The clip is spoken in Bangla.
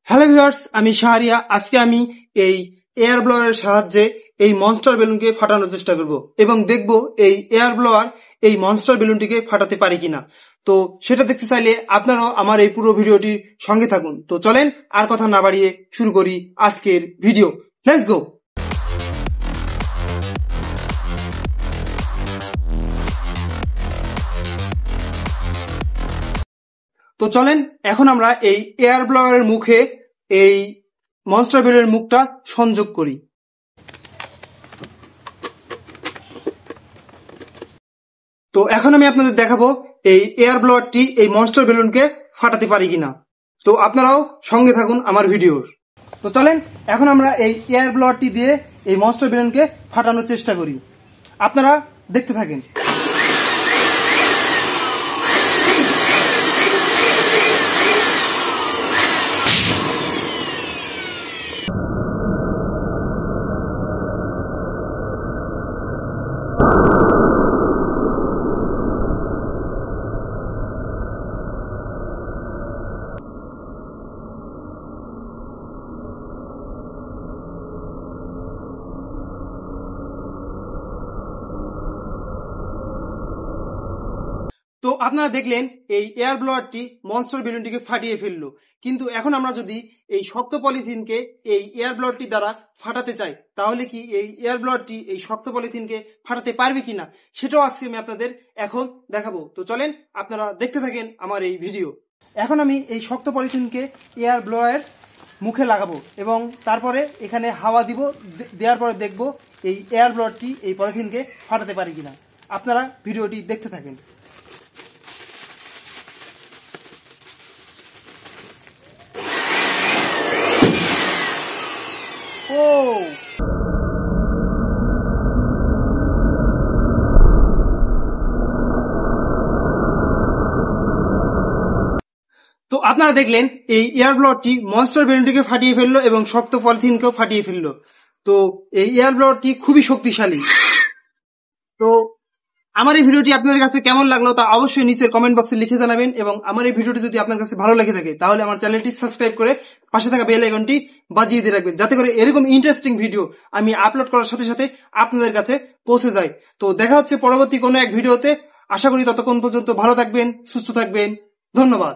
হ্যালো ভিউয়ার্স, আমি শাহরিয়া। আজকে আমি এই এয়ার ব্লোয়ারের সাহায্যে এই মনস্টার বেলুনকে ফাটানোর চেষ্টা করব এবং দেখব এই এয়ার ব্লোয়ার এই মনস্টার বেলুনটিকে ফাটাতে পারে কিনা। তো সেটা দেখতে চাইলে আপনারাও আমার এই পুরো ভিডিওটির সঙ্গে থাকুন। তো চলেন আর কথা না বাড়িয়ে শুরু করি আজকের ভিডিও। Let's go. তো চলেন এখন আমরা এই এয়ার ব্লোয়ারের মুখে এই মনস্টার বেলুনের মুখটা সংযোগ করি। তো এখন আমি আপনাদের দেখাবো এই এয়ার ব্লোয়ারটি এই মনস্টার বেলুনকে ফাটাতে পারি কিনা। তো আপনারাও সঙ্গে থাকুন আমার ভিডিওর। তো চলেন এখন আমরা এই এয়ার ব্লোয়ারটি দিয়ে এই মনস্টার বেলুনকে ফাটানোর চেষ্টা করি। আপনারা দেখতে থাকেন। তো আপনারা দেখলেন এই এয়ার ব্লোয়ারটি মনস্টার বেলুনটিকে ফাটিয়ে ফেললো। কিন্তু এখন আমরা যদি এই শক্ত পলিথিনকে এই এয়ার ব্লোয়ারটি দ্বারা ফাটাতে চাই, তাহলে কি এই এয়ার ব্লোয়ারটি এই শক্ত পলিথিনকে ফাটাতে পারবে কিনা সেটাও আজকে আমি আপনাদের এখন দেখাবো। তো চলেন আপনারা দেখতে থাকেন আমার এই ভিডিও। এখন আমি এই শক্ত পলিথিনকে এয়ার ব্লোয়ারের মুখে লাগাবো এবং তারপরে এখানে হাওয়া দিব। দেওয়ার পরে দেখব এই এয়ার ব্লোয়ারটি এই পলিথিনকে ফাটাতে পারে কিনা। আপনারা ভিডিওটি দেখতে থাকেন। তো আপনারা দেখলেন এই এয়ার ব্লোয়ারটি মনস্টার বেলুনটিকে ফাটিয়ে ফেললো এবং শক্ত পলিথিনকেও ফাটিয়ে ফেললো। তো এই এয়ার ব্লোয়ারটি খুবই শক্তিশালী। তো আমার এই ভিডিওটি আপনাদের কাছে কেমন লাগলো তা অবশ্যই নিচের কমেন্ট বক্সে লিখে জানাবেন এবং আমার এই ভিডিওটি যদি আপনার কাছে ভালো লেগে থাকে তাহলে আমার চ্যানেলটি সাবস্ক্রাইব করে পাশে থাকা বেল আইকনটি বাজিয়ে দিয়ে রাখবেন, যাতে করে এরকম ইন্টারেস্টিং ভিডিও আমি আপলোড করার সাথে সাথে আপনাদের কাছে পৌঁছে যায়। তো দেখা হচ্ছে পরবর্তী কোনো এক ভিডিওতে। আশা করি ততক্ষণ পর্যন্ত ভালো থাকবেন, সুস্থ থাকবেন। ধন্যবাদ।